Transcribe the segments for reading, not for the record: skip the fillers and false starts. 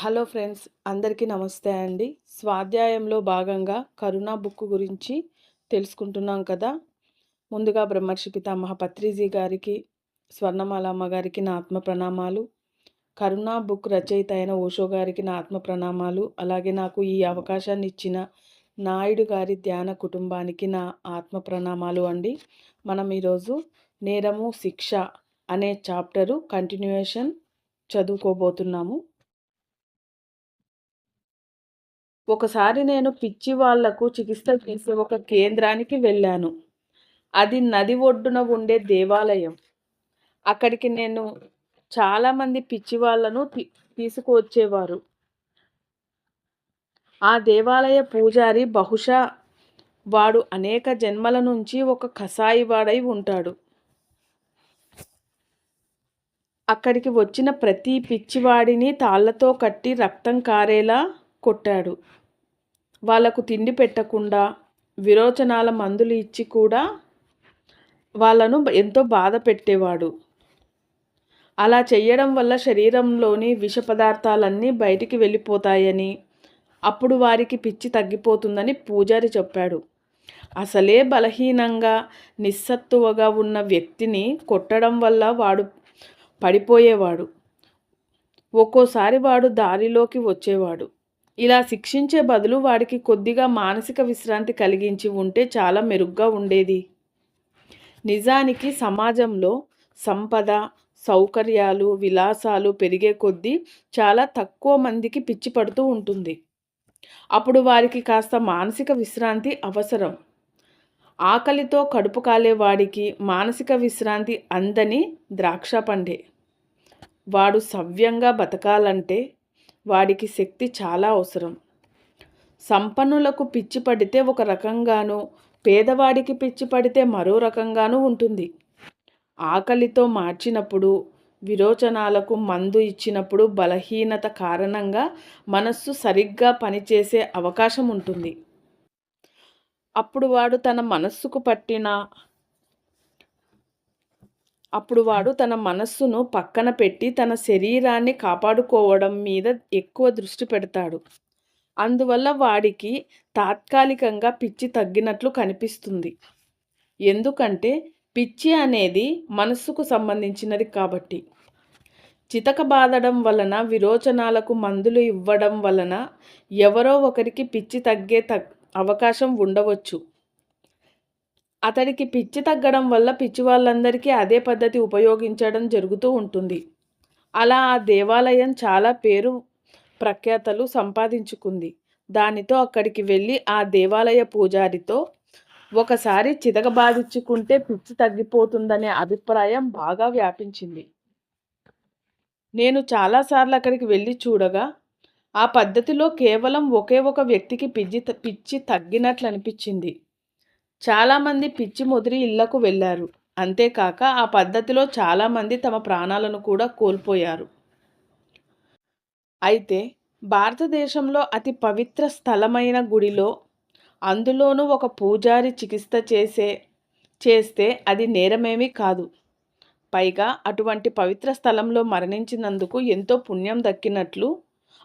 Hello friends, అందరికీ నమస్తే అండి. స్వాధ్యాయంలో భాగంగా కరుణా బుక్ గురించి తెలుసుకుంటున్నాం కదా. ముందుగా బ్రహ్మర్షి పితామహ పత్రిజీ గారికి, స్వర్ణమాలమ్మ గారికి నా ఆత్మ ప్రణామాలు. కరుణా బుక్ రచయిత అయిన ఓషో గారికి నా ఆత్మ ప్రణామాలు. అలాగే నాకు ఈ అవకాశాన్ని ఇచ్చిన నాయుడు గారి ధ్యాన కుటుంబానికి నా ఆత్మ ప్రణామాలు అండి. మనం ఈరోజు నేరము శిక్ష అనే చాప్టరు కంటిన్యూయేషన్ చదువుకోబోతున్నాము. ఒకసారి నేను పిచ్చి వాళ్లకు చికిత్స చేసే ఒక కేంద్రానికి వెళ్ళాను. అది నది ఒడ్డున ఉండే దేవాలయం. అక్కడికి నేను చాలామంది పిచ్చి వాళ్ళను తీసుకువచ్చేవారు. ఆ దేవాలయ పూజారి బహుశా వాడు అనేక జన్మల నుంచి ఒక కసాయివాడై ఉంటాడు. అక్కడికి వచ్చిన ప్రతి పిచ్చివాడిని తాళ్లతో కట్టి రక్తం కారేలా కొట్టాడు. వాళ్ళకు తిండి పెట్టకుండా విరోచనాల మందులు ఇచ్చి కూడా వాళ్ళను ఎంతో బాధ పెట్టేవాడు. అలా చెయ్యడం వల్ల శరీరంలోని విష పదార్థాలన్నీ బయటికి వెళ్ళిపోతాయని, అప్పుడు వారికి పిచ్చి తగ్గిపోతుందని పూజారి చెప్పాడు. అసలే బలహీనంగా నిస్సత్తువగా ఉన్న వ్యక్తిని కొట్టడం వల్ల వాడు పడిపోయేవాడు. ఒక్కోసారి వాడు దారిలోకి వచ్చేవాడు. ఇలా శిక్షించే బదులు వాడికి కొద్దిగా మానసిక విశ్రాంతి కలిగించి ఉంటే చాలా మెరుగ్గా ఉండేది. నిజానికి సమాజంలో సంపద, సౌకర్యాలు, విలాసాలు పెరిగే కొద్దీ చాలా తక్కువ మందికి పిచ్చి పడుతూ ఉంటుంది. అప్పుడు వారికి కాస్త మానసిక విశ్రాంతి అవసరం. ఆకలితో కడుపు కాలేవాడికి మానసిక విశ్రాంతి అందని ద్రాక్ష పండే. వాడు సవ్యంగా బతకాలంటే వాడికి శక్తి చాలా అవసరం. సంపన్నులకు పిచ్చి పడితే ఒక రకంగానూ, పేదవాడికి పిచ్చి పడితే మరో రకంగానూ ఉంటుంది. ఆకలితో మార్చినప్పుడు, విరోచనాలకు మందు ఇచ్చినప్పుడు బలహీనత కారణంగా మనస్సు సరిగ్గా పనిచేసే అవకాశం ఉంటుంది. అప్పుడు వాడు తన మనస్సును పక్కన పెట్టి తన శరీరాన్ని కాపాడుకోవడం మీద ఎక్కువ దృష్టి పెడతాడు. అందువల్ల వాడికి తాత్కాలికంగా పిచ్చి తగ్గినట్లు కనిపిస్తుంది. ఎందుకంటే పిచ్చి అనేది మనస్సుకు సంబంధించినది కాబట్టి. చితక బాదడం వలన, విరోచనాలకు మందులు ఇవ్వడం వలన ఎవరో ఒకరికి పిచ్చి తగ్గే అవకాశం ఉండవచ్చు. అతడికి పిచ్చి తగ్గడం వల్ల పిచ్చి వాళ్ళందరికీ అదే పద్ధతి ఉపయోగించడం జరుగుతూ ఉంటుంది. అలా ఆ దేవాలయం చాలా పేరు ప్రఖ్యాతలు సంపాదించుకుంది. దానితో అక్కడికి వెళ్ళి ఆ దేవాలయ పూజారితో ఒకసారి చితకబాదించుకుంటే పిచ్చి తగ్గిపోతుందనే అభిప్రాయం బాగా వ్యాపించింది. నేను చాలాసార్లు అక్కడికి వెళ్ళి చూడగా ఆ పద్ధతిలో కేవలం ఒకే ఒక వ్యక్తికి పిచ్చి తగ్గినట్లు అనిపించింది. చాలామంది పిచ్చి ముదిరి ఇళ్లకు వెళ్ళారు. అంతేకాక ఆ పద్ధతిలో చాలామంది తమ ప్రాణాలను కూడా కోల్పోయారు. అయితే భారతదేశంలో అతి పవిత్ర స్థలమైన గుడిలో, అందులోనూ ఒక పూజారి చికిత్స చేస్తే అది నేరమేమీ కాదు. పైగా అటువంటి పవిత్ర స్థలంలో మరణించినందుకు ఎంతో పుణ్యం దక్కినట్లు,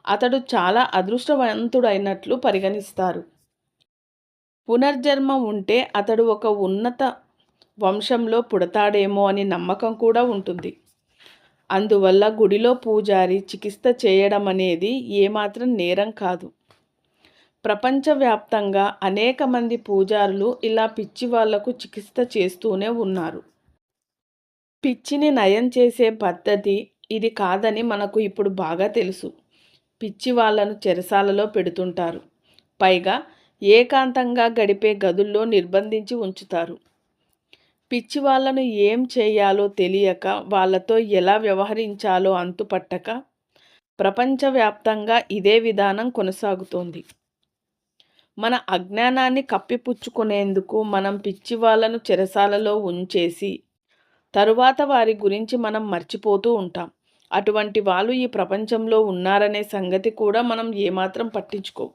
అతడు చాలా అదృష్టవంతుడైనట్లు పరిగణిస్తారు. పునర్జన్మ ఉంటే అతడు ఒక ఉన్నత వంశంలో పుడతాడేమో అని నమ్మకం కూడా ఉంటుంది. అందువల్ల గుడిలో పూజారి చికిత్స చేయడం అనేది ఏమాత్రం నేరం కాదు. ప్రపంచవ్యాప్తంగా అనేక మంది పూజారులు ఇలా పిచ్చి వాళ్లకు చికిత్స చేస్తూనే ఉన్నారు. పిచ్చిని నయం చేసే పద్ధతి ఇది కాదని మనకు ఇప్పుడు బాగా తెలుసు. పిచ్చి వాళ్ళను చెరసాలలో పెడుతుంటారు. పైగా ఏకాంతంగా గడిపే గదుల్లో నిర్బంధించి ఉంచుతారు. పిచ్చి వాళ్ళను ఏం చేయాలో తెలియక, వాళ్ళతో ఎలా వ్యవహరించాలో అంతుపట్టక ప్రపంచవ్యాప్తంగా ఇదే విధానం కొనసాగుతోంది. మన అజ్ఞానాన్ని కప్పిపుచ్చుకునేందుకు మనం పిచ్చి వాళ్ళను చెరసాలలో ఉంచేసి తరువాత వారి గురించి మనం మర్చిపోతూ ఉంటాం. అటువంటి వాళ్ళు ఈ ప్రపంచంలో ఉన్నారనే సంగతి కూడా మనం ఏమాత్రం పట్టించుకోం.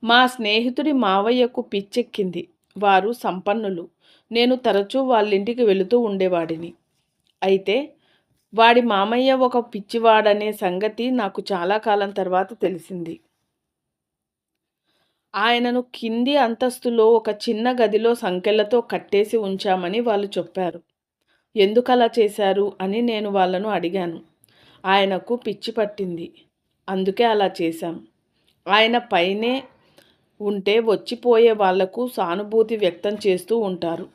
మా స్నేహితుడి మావయ్యకు పిచ్చెక్కింది. వారు సంపన్నులు. నేను తరచూ వాళ్ళింటికి వెళుతూ ఉండేవాడిని. అయితే వాడి మామయ్య ఒక పిచ్చివాడనే సంగతి నాకు చాలా కాలం తర్వాత తెలిసింది. ఆయనను కింది అంతస్తులో ఒక చిన్న గదిలో సంకెళ్లతో కట్టేసి ఉంచామని వాళ్ళు చెప్పారు. ఎందుకలా చేశారు అని నేను వాళ్ళను అడిగాను. ఆయనకు పిచ్చి పట్టింది. అందుకే అలా చేశాం. ఆయన పైనే ఉంటే వచ్చిపోయే వాళ్లకు సానుభూతి వ్యక్తం చేస్తూ ఉంటారు.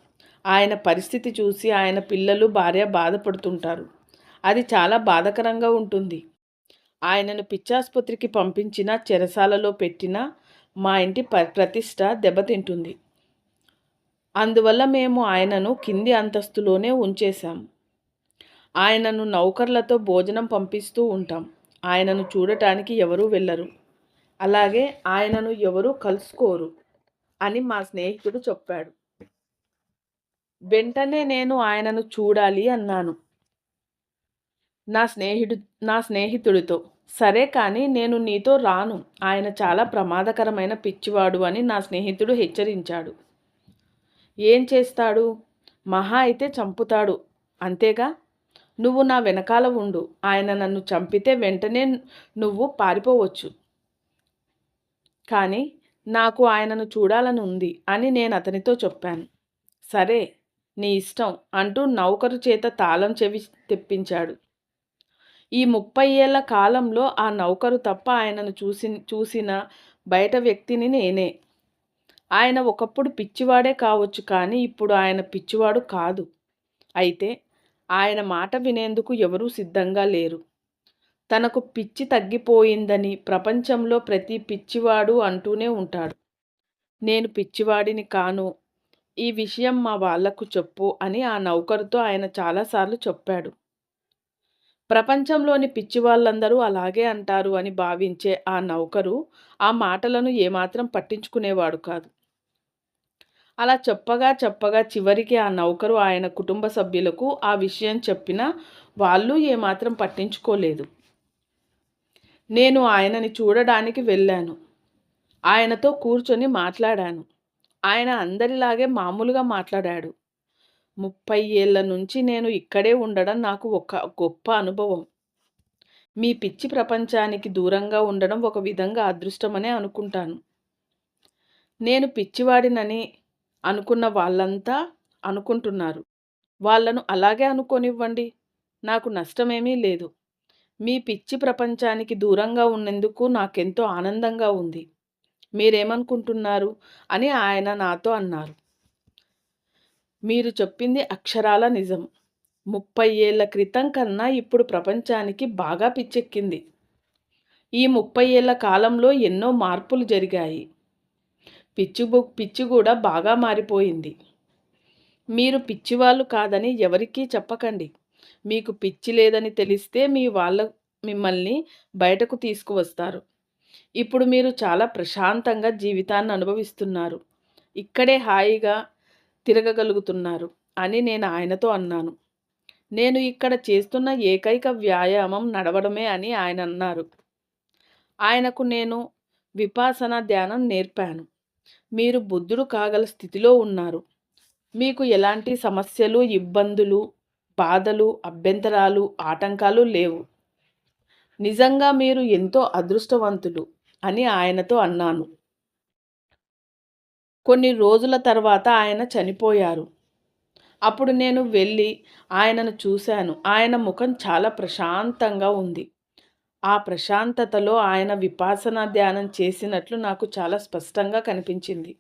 ఆయన పరిస్థితి చూసి ఆయన పిల్లలు, భార్య బాధపడుతుంటారు. అది చాలా బాధాకరంగా ఉంటుంది. ఆయనను పిచ్చాసుపత్రికి పంపించినా, చెరసాలలో పెట్టినా మా ఇంటి ప్రతిష్ట దెబ్బతింటుంది. అందువల్ల మేము ఆయనను కింది అంతస్తులోనే ఉంచేశాం. ఆయనను నౌకర్లతో భోజనం పంపిస్తూ ఉంటాం. ఆయనను చూడటానికి ఎవరూ వెళ్ళరు. అలాగే ఆయనను ఎవరూ కలుసుకోరు అని మా స్నేహితుడు చెప్పాడు. వెంటనే నేను ఆయనను చూడాలి అన్నాను నా స్నేహితుడితో. సరే కానీ నేను నీతో రాను. ఆయన చాలా ప్రమాదకరమైన పిచ్చివాడు అని నా స్నేహితుడు హెచ్చరించాడు. ఏం చేస్తాడు? మహా అయితే చంపుతాడు. అంతేగా? నువ్వు నా వెనకాల ఉండు. ఆయన నన్ను చంపితే వెంటనే నువ్వు పారిపోవచ్చు. కానీ నాకు ఆయనను చూడాలని ఉంది అని నేను అతనితో చెప్పాను. సరే నీ ఇష్టం అంటూ నౌకరు చేత తాళం చెవి తెప్పించాడు. ఈ 30 ఏళ్ల కాలంలో ఆ నౌకరు తప్ప ఆయనను చూసిన బయట వ్యక్తిని నేనే. ఆయన ఒకప్పుడు పిచ్చివాడే కావచ్చు, కానీ ఇప్పుడు ఆయన పిచ్చివాడు కాదు. అయితే ఆయన మాట వినేందుకు ఎవరూ సిద్ధంగా లేరు. తనకు పిచ్చి తగ్గిపోయిందని ప్రపంచంలో ప్రతి పిచ్చివాడు అంటూనే ఉంటాడు. నేను పిచ్చివాడిని కాను, ఈ విషయం మా వాళ్లకు చెప్పు అని ఆ నౌకరుతో ఆయన చాలాసార్లు చెప్పాడు. ప్రపంచంలోని పిచ్చివాళ్ళందరూ అలాగే అంటారు అని భావించే ఆ నౌకరు ఆ మాటలను ఏమాత్రం పట్టించుకునేవాడు కాదు. అలా చెప్పగా చివరికి ఆ నౌకరు ఆయన కుటుంబ సభ్యులకు ఆ విషయం చెప్పినా వాళ్ళు ఏమాత్రం పట్టించుకోలేదు. నేను ఆయనని చూడడానికి వెళ్ళాను. ఆయనతో కూర్చొని మాట్లాడాను. ఆయన అందరిలాగే మామూలుగా మాట్లాడాడు. 30 ఏళ్ల నుంచి నేను ఇక్కడే ఉండడం నాకు ఒక గొప్ప అనుభవం. మీ పిచ్చి ప్రపంచానికి దూరంగా ఉండడం ఒక విధంగా అదృష్టమనే అనుకుంటాను. నేను పిచ్చివాడినని అనుకున్న వాళ్ళంతా అనుకుంటున్నారు. వాళ్ళను అలాగే అనుకోనివ్వండి. నాకు నష్టమేమీ లేదు. మీ పిచ్చి ప్రపంచానికి దూరంగా ఉన్నందుకు నాకెంతో ఆనందంగా ఉంది. మీరేమనుకుంటున్నారు అని ఆయన నాతో అన్నారు. మీరు చెప్పింది అక్షరాల నిజం. 30 ఏళ్ల క్రితం కన్నా ఇప్పుడు ప్రపంచానికి బాగా పిచ్చెక్కింది. ఈ 30 ఏళ్ల కాలంలో ఎన్నో మార్పులు జరిగాయి. పిచ్చి కూడా బాగా మారిపోయింది. మీరు పిచ్చివాళ్ళు కాదని ఎవరికీ చెప్పకండి. మీకు పిచ్చి లేదని తెలిస్తే మిమ్మల్ని బయటకు తీసుకువస్తారు. ఇప్పుడు మీరు చాలా ప్రశాంతంగా జీవితాన్ని అనుభవిస్తున్నారు. ఇక్కడే హాయిగా తిరగగలుగుతున్నారు అని నేను ఆయనతో అన్నాను. నేను ఇక్కడ చేస్తున్న ఏకైక వ్యాయామం నడవడమే అని ఆయన అన్నారు. ఆయనకు నేను విపాసన ధ్యానం నేర్పాను. మీరు బుద్ధుడు కాగల స్థితిలో ఉన్నారు. మీకు ఎలాంటి సమస్యలు, ఇబ్బందులు, బాధలు, అభ్యంతరాలు, ఆటంకాలు లేవు. నిజంగా మీరు ఎంతో అదృష్టవంతులు అని ఆయనతో అన్నాను. కొన్ని రోజుల తర్వాత ఆయన చనిపోయారు. అప్పుడు నేను వెళ్ళి ఆయనను చూశాను. ఆయన ముఖం చాలా ప్రశాంతంగా ఉంది. ఆ ప్రశాంతతలో ఆయన విపాసన ధ్యానం చేసినట్లు నాకు చాలా స్పష్టంగా కనిపించింది.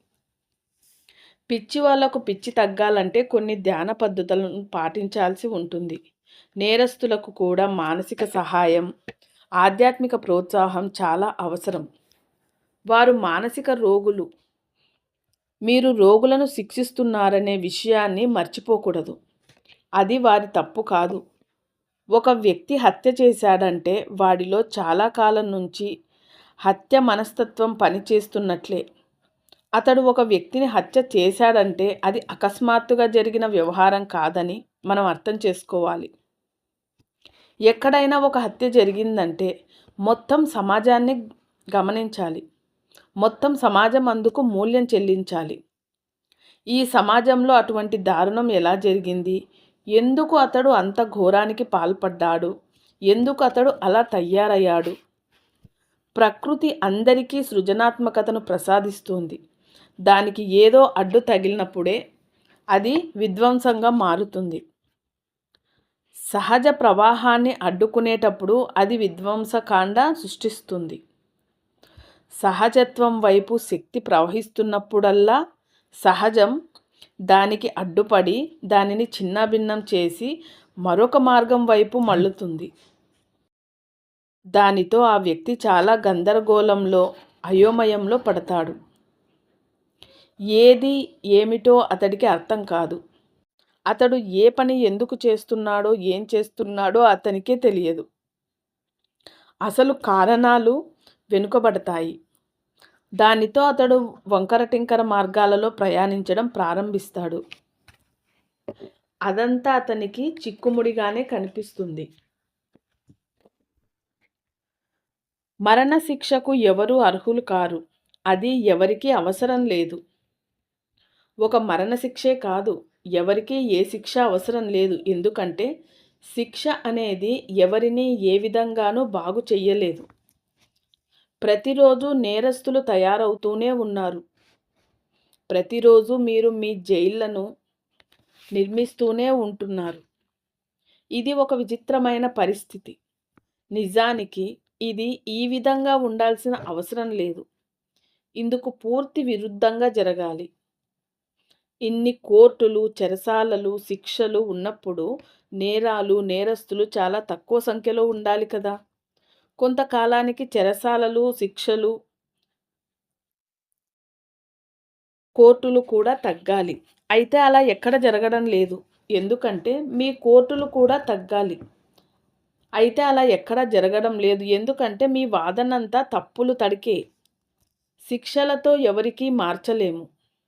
పిచ్చి వాళ్లకు పిచ్చి తగ్గాలంటే కొన్ని ధ్యాన పద్ధతులను పాటించాల్సి ఉంటుంది. నేరస్తులకు కూడా మానసిక సహాయం, ఆధ్యాత్మిక ప్రోత్సాహం చాలా అవసరం. వారు మానసిక రోగులు. మీరు రోగులను శిక్షిస్తున్నారనే విషయాన్ని మర్చిపోకూడదు. అది వారి తప్పు కాదు. ఒక వ్యక్తి హత్య చేశాడంటే వాడిలో చాలా కాలం నుంచి హత్య మనస్తత్వం పనిచేస్తున్నట్లే. అతడు ఒక వ్యక్తిని హత్య చేశాడంటే అది అకస్మాత్తుగా జరిగిన వ్యవహారం కాదని మనం అర్థం చేసుకోవాలి. ఎక్కడైనా ఒక హత్య జరిగిందంటే మొత్తం సమాజాన్ని గమనించాలి. మొత్తం సమాజం అందుకు మూల్యం చెల్లించాలి. ఈ సమాజంలో అటువంటి దారుణం ఎలా జరిగింది, ఎందుకు అతడు అంత ఘోరానికి పాల్పడ్డాడు? ఎందుకు అతడు అలా తయారయ్యాడు? ప్రకృతి అందరికీ సృజనాత్మకతను ప్రసాదిస్తుంది. దానికి ఏదో అడ్డు తగిలినప్పుడే అది విధ్వంసంగా మారుతుంది. సహజ ప్రవాహాన్ని అడ్డుకునేటప్పుడు అది విధ్వంసకాండ సృష్టిస్తుంది. సహజత్వం వైపు శక్తి ప్రవహిస్తున్నప్పుడల్లా సహజం దానికి అడ్డుపడి దానిని చిన్నాభిన్నం చేసి మరొక మార్గం వైపు మళ్ళుతుంది. దానితో ఆ వ్యక్తి చాలా గందరగోళంలో, అయోమయంలో పడతాడు. ఏది ఏమిటో అతడికి అర్థం కాదు. అతడు ఏ పని ఎందుకు చేస్తున్నాడో, ఏం చేస్తున్నాడో అతనికే తెలియదు. అసలు కారణాలు వెనుకబడతాయి. దానితో అతడు వంకర టింకర మార్గాలలో ప్రయాణించడం ప్రారంభిస్తాడు. అదంతా అతనికి చిక్కుముడిగానే కనిపిస్తుంది. మరణశిక్షకు ఎవరూ అర్హులు కారు. అది ఎవరికీ అవసరం లేదు. ఒక మరణశిక్షే కాదు, ఎవరికీ ఏ శిక్ష అవసరం లేదు. ఎందుకంటే శిక్ష అనేది ఎవరిని ఏ విధంగానూ బాగు చెయ్యలేదు. ప్రతిరోజు నేరస్తులు తయారవుతూనే ఉన్నారు. ప్రతిరోజు మీరు మీ జైళ్లను నిర్మిస్తూనే ఉంటున్నారు. ఇది ఒక విచిత్రమైన పరిస్థితి. నిజానికి ఇది ఈ విధంగా ఉండాల్సిన అవసరం లేదు. ఇందుకు పూర్తి విరుద్ధంగా జరగాలి. ఇన్ని కోర్టులు, చెరసాలలు, శిక్షలు ఉన్నప్పుడు నేరాలు, నేరస్తులు చాలా తక్కువ సంఖ్యలో ఉండాలి కదా. కొంతకాలానికి చెరసాలలు, శిక్షలు, కోర్టులు కూడా తగ్గాలి. అయితే అలా ఎక్కడ జరగడం లేదు. ఎందుకంటే మీ కోర్టులు కూడా తగ్గాలి. అయితే అలా ఎక్కడా జరగడం లేదు. ఎందుకంటే మీ వాదనంతా తప్పులు తడికే. శిక్షలతో ఎవరికీ మార్చలేము,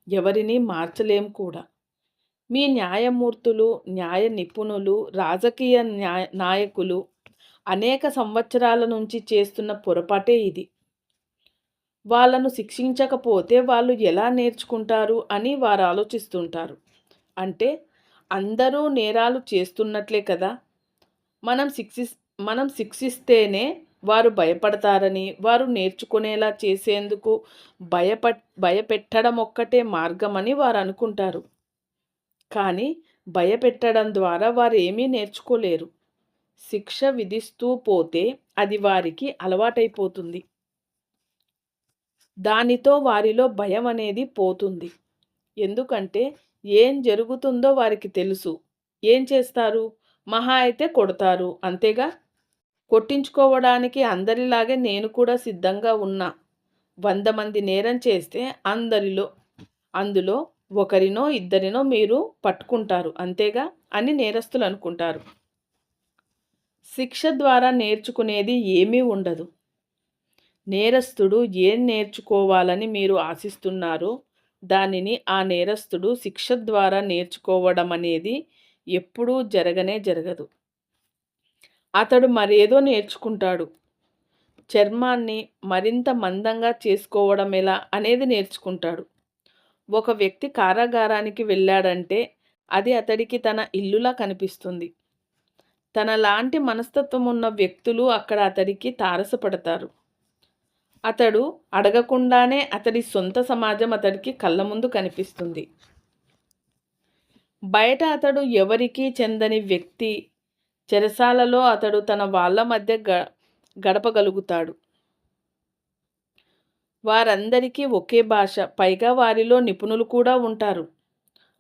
ఎవరిని మార్చలేం కూడా. మీ న్యాయమూర్తులు, న్యాయ నిపుణులు, రాజకీయ నాయకులు అనేక సంవత్సరాల నుంచి చేస్తున్న పొరపాటే ఇది. వాళ్ళను శిక్షించకపోతే వాళ్ళు ఎలా నేర్చుకుంటారు అని వారు ఆలోచిస్తుంటారు. అంటే అందరూ నేరాలు చేస్తున్నట్లే కదా. మనం శిక్షిస్తేనే వారు భయపడతారని, వారు నేర్చుకునేలా చేసేందుకు భయపెట్టడం ఒక్కటే మార్గమని వారు అనుకుంటారు. కానీ భయపెట్టడం ద్వారా వారు ఏమీ నేర్చుకోలేరు. శిక్ష విధిస్తూ పోతే అది వారికి అలవాటైపోతుంది. దానితో వారిలో భయం అనేది పోతుంది. ఎందుకంటే ఏం జరుగుతుందో వారికి తెలుసు. ఏం చేస్తారు? మహా అయితే కొడతారు, అంతేగా. కొట్టించుకోవడానికి అందరిలాగే నేను కూడా సిద్ధంగా ఉన్నా. 100 మంది నేరం చేస్తే అందులో ఒకరినో ఇద్దరినో మీరు పట్టుకుంటారు, అంతేగా అని నేరస్తులు అనుకుంటారు. శిక్ష ద్వారా నేర్చుకునేది ఏమీ ఉండదు. నేరస్తుడు ఏం నేర్చుకోవాలని మీరు ఆశిస్తున్నారో దానిని ఆ నేరస్తుడు శిక్ష ద్వారా నేర్చుకోవడం అనేది ఎప్పుడూ జరగదు. అతడు మరేదో నేర్చుకుంటాడు. చర్మాన్ని మరింత మందంగా చేసుకోవడం ఎలా అనేది నేర్చుకుంటాడు. ఒక వ్యక్తి కారాగారానికి వెళ్ళాడంటే అది అతడికి తన ఇల్లులా కనిపిస్తుంది. తనలాంటి మనస్తత్వం ఉన్న వ్యక్తులు అక్కడ అతడికి తారసపడతారు. అతడు అడగకుండానే అతడి సొంత సమాజం అతడికి కళ్ళ ముందు కనిపిస్తుంది. బయట అతడు ఎవరికీ చెందని వ్యక్తి, చెరసాలలో అతడు తన వాళ్ళ మధ్య గడపగలుగుతాడు. వారందరికీ ఒకే భాష, పైగా వారిలో నిపుణులు కూడా ఉంటారు.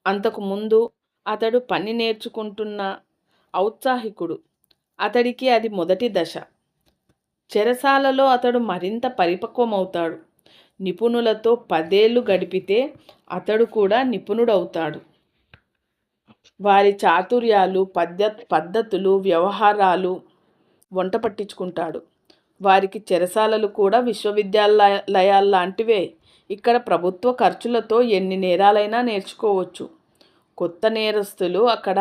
అంతకుముందు అతడు పని నేర్చుకుంటున్న ఔత్సాహికుడు. అతడికి అది మొదటి దశ. చెరసాలలో అతడు మరింత పరిపక్వమవుతాడు. నిపుణులతో 10 ఏళ్ళు గడిపితే అతడు కూడా నిపుణుడవుతాడు. వారి చాతుర్యాలు, పద్ధతులు, వ్యవహారాలు వంట పట్టించుకుంటాడు. వారికి చెరసాలలు కూడా విశ్వవిద్యాలయాల్లాంటివే. ఇక్కడ ప్రభుత్వ ఖర్చులతో ఎన్ని నేరాలైనా నేర్చుకోవచ్చు. కొత్త నేరస్తులు అక్కడ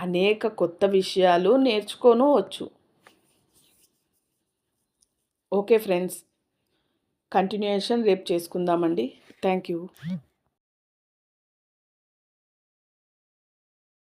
అనేక కొత్త విషయాలు నేర్చుకోవచ్చు. ఓకే ఫ్రెండ్స్, కంటిన్యూయేషన్ రేపు చేసుకుందామండి. Thank you.